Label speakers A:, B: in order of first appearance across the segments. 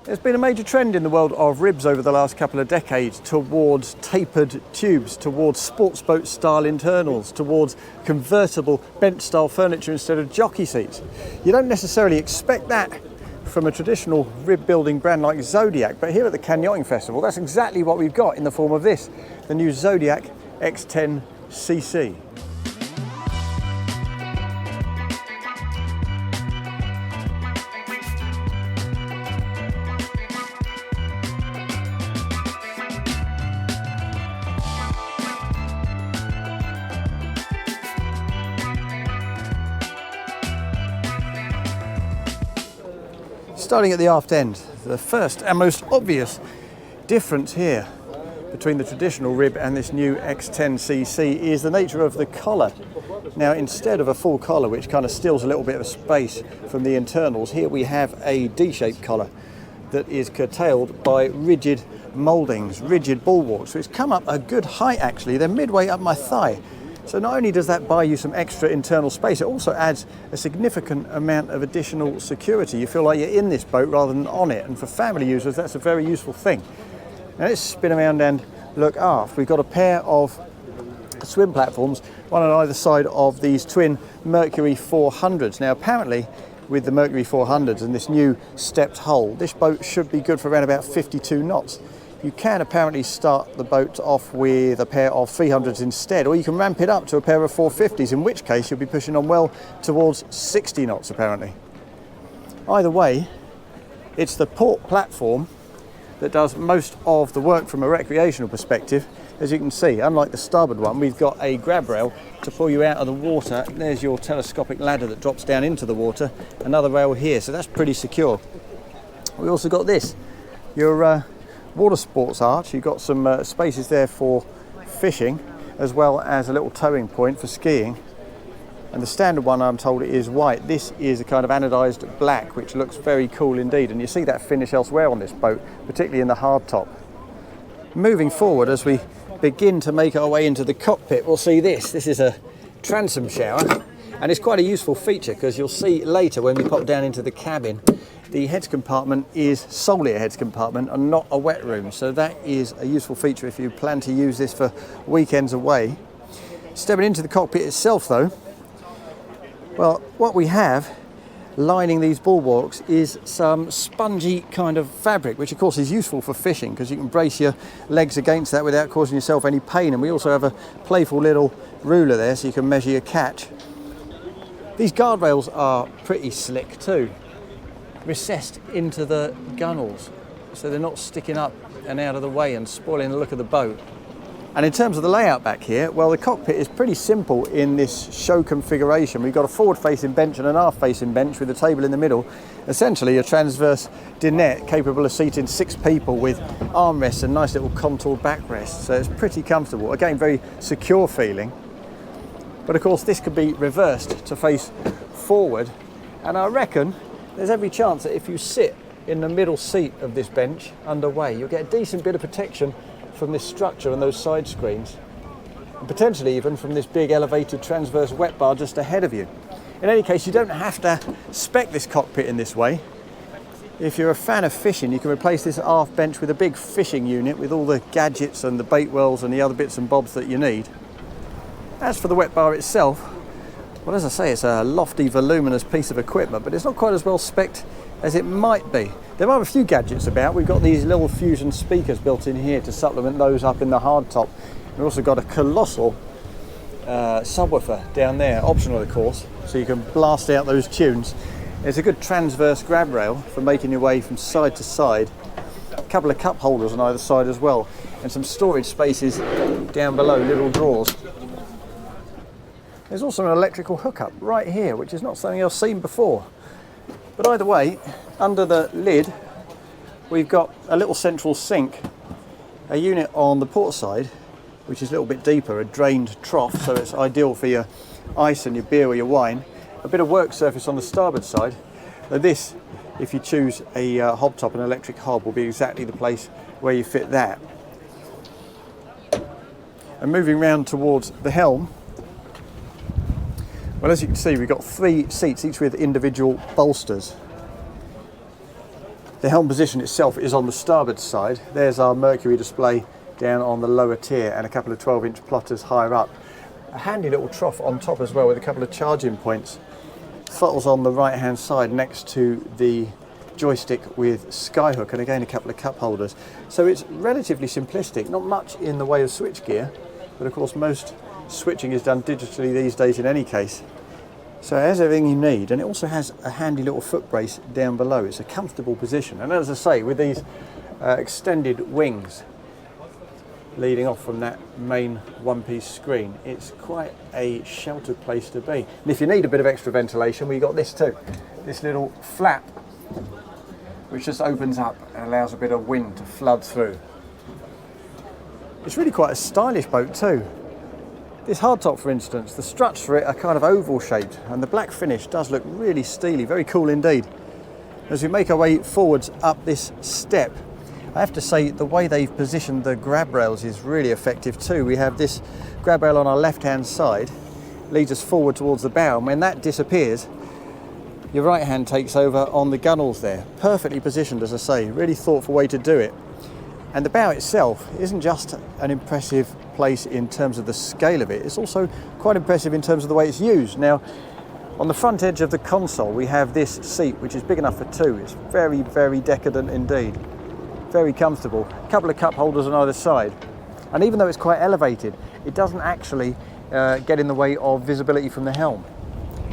A: There's been a major trend in the world of ribs over the last couple of decades towards tapered tubes, towards sports boat style internals, towards convertible bench style furniture instead of jockey seats. You don't necessarily expect that from a traditional rib building brand like Zodiac, but here at the Cannes Yachting Festival, that's exactly what we've got in the form of this, the new Zodiac X10CC. Starting at the aft end, the first and most obvious difference here between the traditional rib and this new X10CC is the nature of the collar. Now, instead of a full collar, which kind of steals a little bit of space from the internals, here we have a D-shaped collar that is curtailed by rigid mouldings, rigid bulwarks. So it's come up a good height actually, they're midway up my thigh. So not only does that buy you some extra internal space, it also adds a significant amount of additional security. You feel like you're in this boat rather than on it, and for family users that's a very useful thing. Now let's spin around and look aft. We've got a pair of swim platforms, one on either side of these twin Mercury 400s. Now apparently with the Mercury 400s and this new stepped hull, this boat should be good for around about 52 knots. You can apparently start the boat off with a pair of 300s instead, or you can ramp it up to a pair of 450s, in which case you'll be pushing on well towards 60 knots apparently. Either way, it's the port platform that does most of the work from a recreational perspective. As you can see, unlike the starboard one, we've got a grab rail to pull you out of the water. There's your telescopic ladder that drops down into the water, another rail here, so that's pretty secure. We also got this, your water sports arch. You've got some spaces there for fishing, as well as a little towing point for skiing. And the standard one, I'm told, is white. This is a kind of anodized black, which looks very cool indeed. And you see that finish elsewhere on this boat, particularly in the hardtop. Moving forward, as we begin to make our way into the cockpit, we'll see this. This is a transom shower, and it's quite a useful feature because you'll see later when we pop down into the cabin, the heads compartment is solely a heads compartment and not a wet room, so that is a useful feature if you plan to use this for weekends away. Stepping into the cockpit itself though, well, what we have lining these bulwarks is some spongy kind of fabric, which of course is useful for fishing because you can brace your legs against that without causing yourself any pain. And we also have a playful little ruler there so you can measure your catch. These guardrails are pretty slick too, recessed into the gunnels, so they're not sticking up and out of the way and spoiling the look of the boat. And in terms of the layout back here, well, the cockpit is pretty simple in this show configuration. We've got a forward-facing bench and an aft-facing bench with a table in the middle, essentially a transverse dinette capable of seating 6 people with armrests and nice little contoured backrests, so it's pretty comfortable. Again, very secure feeling. But of course this could be reversed to face forward, and I reckon there's every chance that if you sit in the middle seat of this bench underway, you'll get a decent bit of protection from this structure and those side screens, and potentially even from this big elevated transverse wet bar just ahead of you. In any case, you don't have to spec this cockpit in this way. If you're a fan of fishing, you can replace this aft bench with a big fishing unit with all the gadgets and the bait wells and the other bits and bobs that you need. As for the wet bar itself, well, as I say, it's a lofty, voluminous piece of equipment, but it's not quite as well spec'd as it might be. There are a few gadgets about. We've got these little Fusion speakers built in here to supplement those up in the hardtop. We've also got a colossal subwoofer down there, optional of course, so you can blast out those tunes. There's a good transverse grab rail for making your way from side to side. A couple of cup holders on either side as well, and some storage spaces down below, little drawers. There's also an electrical hookup right here, which is not something I've seen before. But either way, under the lid, we've got a little central sink, a unit on the port side, which is a little bit deeper, a drained trough, so it's ideal for your ice and your beer or your wine. A bit of work surface on the starboard side. Now this, if you choose a hob top, an electric hob, will be exactly the place where you fit that. And moving round towards the helm, well, as you can see, we've got 3 seats, each with individual bolsters. The helm position itself is on the starboard side. There's our Mercury display down on the lower tier and a couple of 12-inch plotters higher up. A handy little trough on top as well with a couple of charging points. Throttle's on the right hand side next to the joystick with skyhook, and again a couple of cup holders. So it's relatively simplistic, not much in the way of switch gear, but of course most switching is done digitally these days in any case. So it has everything you need, and it also has a handy little foot brace down below. It's a comfortable position, and as I say, with these extended wings leading off from that main one-piece screen, it's quite a sheltered place to be. And if you need a bit of extra ventilation, we got this too, this little flap which just opens up and allows a bit of wind to flood through. It's really quite a stylish boat too. This hardtop, for instance, the struts for it are kind of oval shaped, and the black finish does look really steely, very cool indeed. As we make our way forwards up this step, I have to say the way they've positioned the grab rails is really effective too. We have this grab rail on our left hand side, leads us forward towards the bow, and when that disappears, your right hand takes over on the gunnels there. Perfectly positioned, as I say, really thoughtful way to do it. And the bow itself isn't just an impressive place in terms of the scale of it, it's also quite impressive in terms of the way it's used. Now, on the front edge of the console we have this seat which is big enough for two. It's very, very decadent indeed. Very comfortable. A couple of cup holders on either side. And even though it's quite elevated, it doesn't actually get in the way of visibility from the helm.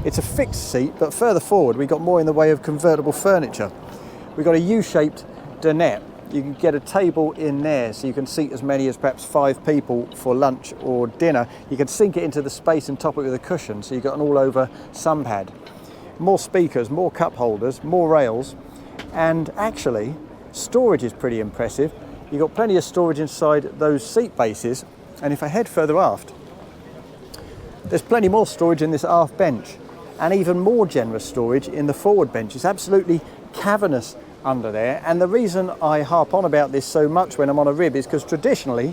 A: It's a fixed seat, but further forward we've got more in the way of convertible furniture. We've got a U-shaped dinette. You can get a table in there so you can seat as many as perhaps 5 people for lunch or dinner. You can sink it into the space and top it with a cushion, so you've got an all-over sun pad. More speakers, more cup holders, more rails, and actually storage is pretty impressive. You've got plenty of storage inside those seat bases, and if I head further aft, there's plenty more storage in this aft bench, and even more generous storage in the forward bench. It's absolutely cavernous under there, and the reason I harp on about this so much when I'm on a rib is because traditionally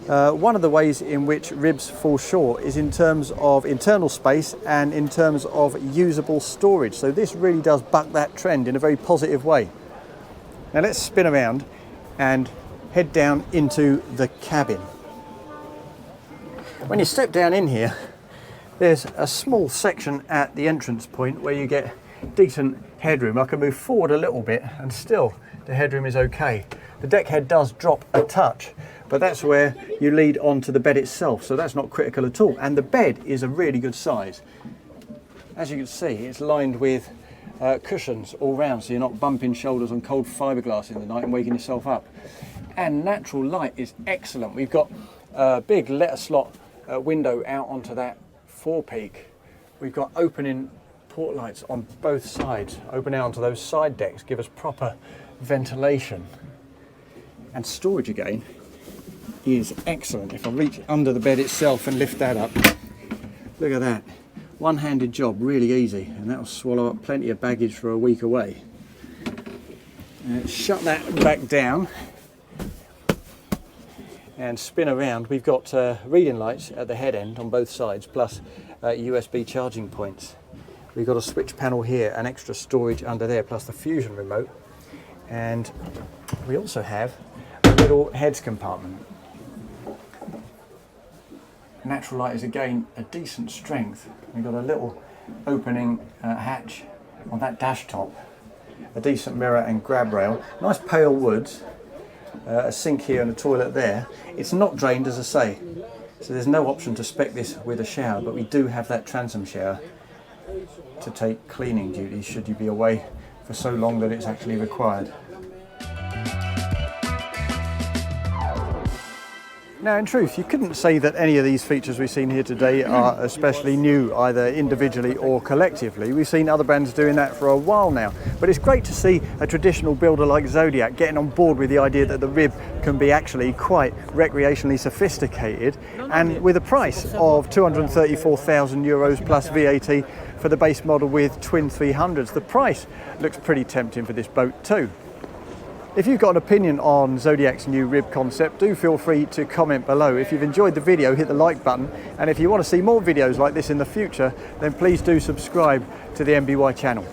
A: one of the ways in which ribs fall short is in terms of internal space and in terms of usable storage. So this really does buck that trend in a very positive way. Now let's spin around and head down into the cabin. When you step down in here, there's a small section at the entrance point where you get decent headroom. I can move forward a little bit and still the headroom is okay. The deck head does drop a touch, but that's where you lead onto the bed itself, so that's not critical at all. And the bed is a really good size. As you can see, it's lined with cushions all round, so you're not bumping shoulders on cold fiberglass in the night and waking yourself up. And natural light is excellent. We've got a big letter slot window out onto that forepeak. We've got opening port lights on both sides, open out onto those side decks, give us proper ventilation. And storage again is excellent. If I reach under the bed itself and lift that up, look at that. One-handed job, really easy, and that'll swallow up plenty of baggage for a week away. Shut that back down and spin around. We've got reading lights at the head end on both sides, plus USB charging points. We've got a switch panel here, and extra storage under there, plus the fusion remote. And we also have a little heads compartment. Natural light is again a decent strength. We've got a little opening hatch on that dash top, a decent mirror and grab rail, nice pale woods, a sink here and a toilet there. It's not drained, as I say, so there's no option to spec this with a shower, but we do have that transom shower to take cleaning duties should you be away for so long that it's actually required. Now, in truth, you couldn't say that any of these features we've seen here today are especially new, either individually or collectively. We've seen other brands doing that for a while now, but it's great to see a traditional builder like Zodiac getting on board with the idea that the rib can be actually quite recreationally sophisticated, and with a price of €234,000 plus VAT for the base model with twin 300s. The price looks pretty tempting for this boat too. If you've got an opinion on Zodiac's new rib concept, do feel free to comment below. If you've enjoyed the video, hit the like button, and if you want to see more videos like this in the future, then please do subscribe to the MBY channel.